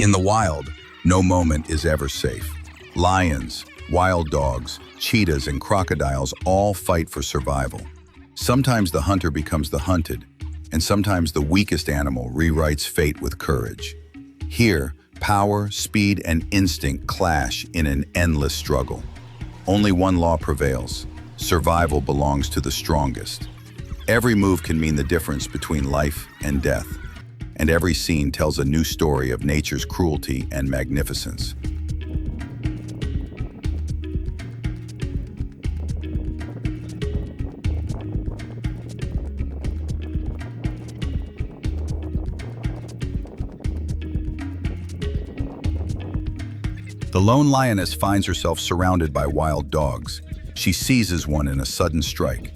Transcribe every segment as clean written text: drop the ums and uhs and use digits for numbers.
In the wild, no moment is ever safe. Lions, wild dogs, cheetahs, and crocodiles all fight for survival. Sometimes the hunter becomes the hunted, and sometimes the weakest animal rewrites fate with courage. Here, power, speed, and instinct clash in an endless struggle. Only one law prevails: survival belongs to the strongest. Every move can mean the difference between life and death, and every scene tells a new story of nature's cruelty and magnificence. The lone lioness finds herself surrounded by wild dogs. She seizes one in a sudden strike,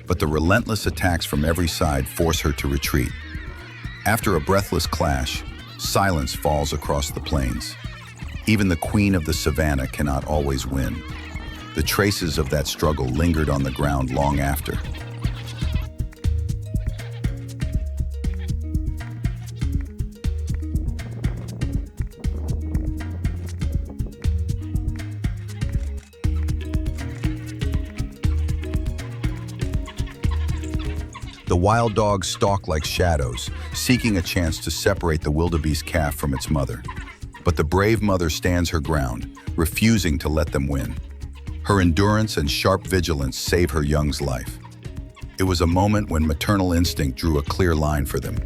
but the relentless attacks from every side force her to retreat. After a breathless clash, silence falls across the plains. Even the queen of the savannah cannot always win. The traces of that struggle lingered on the ground long after. The wild dogs stalk like shadows, seeking a chance to separate the wildebeest calf from its mother. But the brave mother stands her ground, refusing to let them win. Her endurance and sharp vigilance save her young's life. It was a moment when maternal instinct drew a clear line for them.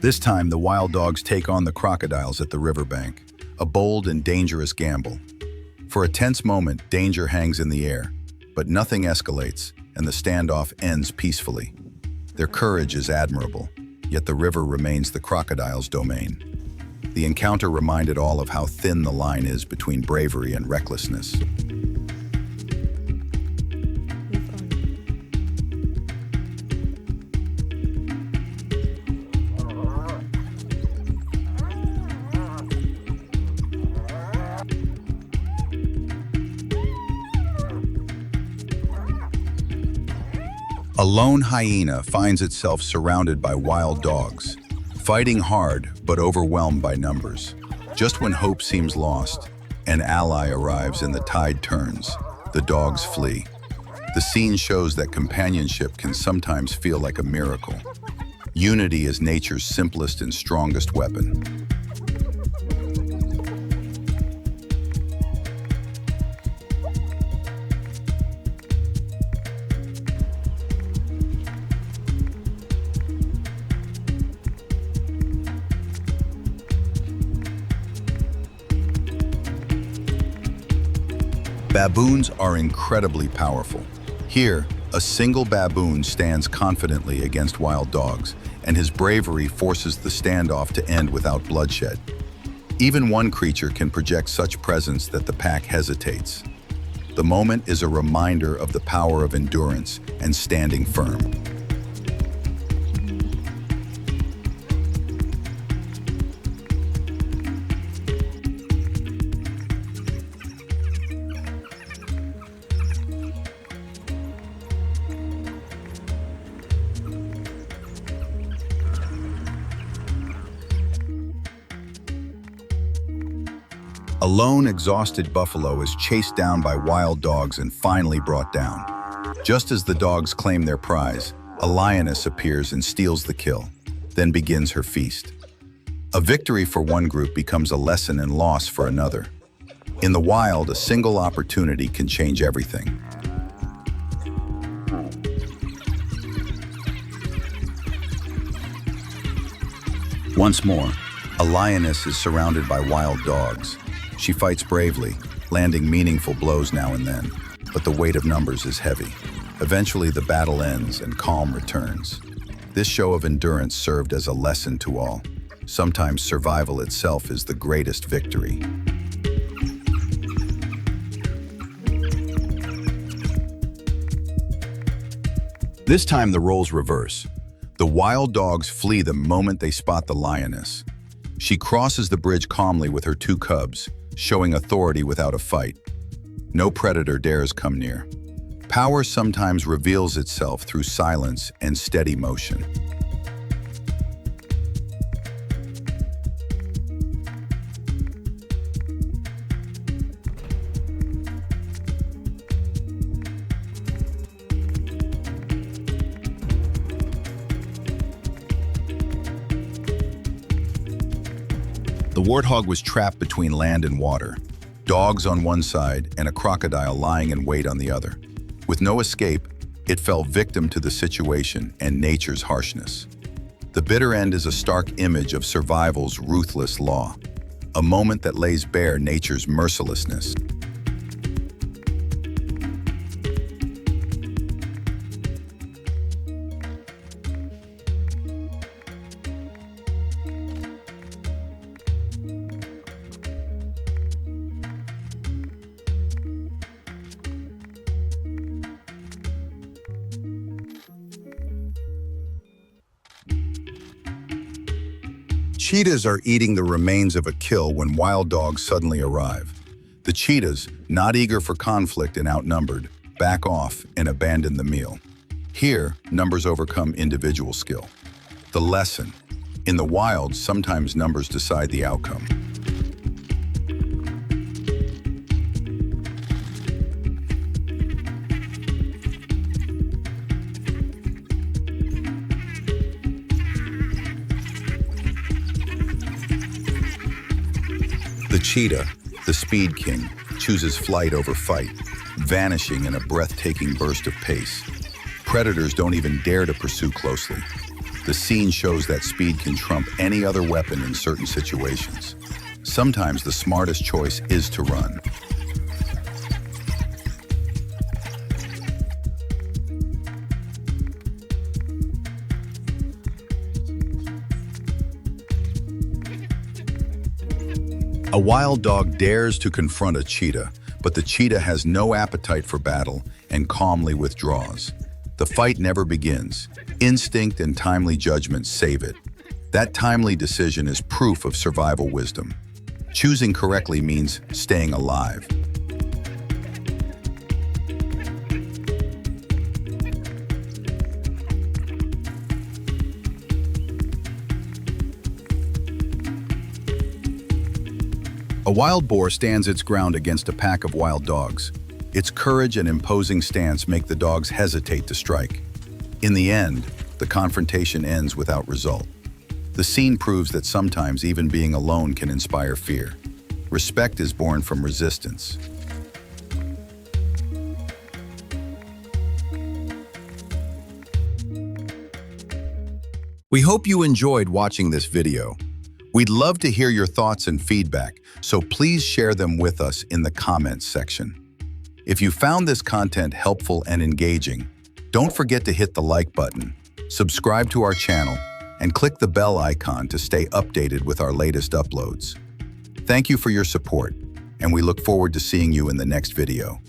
This time, the wild dogs take on the crocodiles at the riverbank, a bold and dangerous gamble. For a tense moment, danger hangs in the air, but nothing escalates, and the standoff ends peacefully. Their courage is admirable, yet the river remains the crocodile's domain. The encounter reminded all of how thin the line is between bravery and recklessness. A lone hyena finds itself surrounded by wild dogs, fighting hard but overwhelmed by numbers. Just when hope seems lost, an ally arrives and the tide turns. The dogs flee. The scene shows that companionship can sometimes feel like a miracle. Unity is nature's simplest and strongest weapon. Baboons are incredibly powerful. Here, a single baboon stands confidently against wild dogs, and his bravery forces the standoff to end without bloodshed. Even one creature can project such presence that the pack hesitates. The moment is a reminder of the power of endurance and standing firm. A lone, exhausted buffalo is chased down by wild dogs and finally brought down. Just as the dogs claim their prize, a lioness appears and steals the kill, then begins her feast. A victory for one group becomes a lesson in loss for another. In the wild, a single opportunity can change everything. Once more, a lioness is surrounded by wild dogs. She fights bravely, landing meaningful blows now and then, but the weight of numbers is heavy. Eventually, the battle ends and calm returns. This show of endurance served as a lesson to all. Sometimes survival itself is the greatest victory. This time the roles reverse. The wild dogs flee the moment they spot the lioness. She crosses the bridge calmly with her two cubs, showing authority without a fight. No predator dares come near. Power sometimes reveals itself through silence and steady motion. The warthog was trapped between land and water, dogs on one side and a crocodile lying in wait on the other. With no escape, it fell victim to the situation and nature's harshness. The bitter end is a stark image of survival's ruthless law, a moment that lays bare nature's mercilessness. Cheetahs are eating the remains of a kill when wild dogs suddenly arrive. The cheetahs, not eager for conflict and outnumbered, back off and abandon the meal. Here, numbers overcome individual skill. The lesson: in the wild, sometimes numbers decide the outcome. The cheetah, the speed king, chooses flight over fight, vanishing in a breathtaking burst of pace. Predators don't even dare to pursue closely. The scene shows that speed can trump any other weapon in certain situations. Sometimes the smartest choice is to run. A wild dog dares to confront a cheetah, but the cheetah has no appetite for battle and calmly withdraws. The fight never begins. Instinct and timely judgment save it. That timely decision is proof of survival wisdom. Choosing correctly means staying alive. A wild boar stands its ground against a pack of wild dogs. Its courage and imposing stance make the dogs hesitate to strike. In the end, the confrontation ends without result. The scene proves that sometimes even being alone can inspire fear. Respect is born from resistance. We hope you enjoyed watching this video. We'd love to hear your thoughts and feedback, so please share them with us in the comments section. If you found this content helpful and engaging, don't forget to hit the like button, subscribe to our channel, and click the bell icon to stay updated with our latest uploads. Thank you for your support, and we look forward to seeing you in the next video.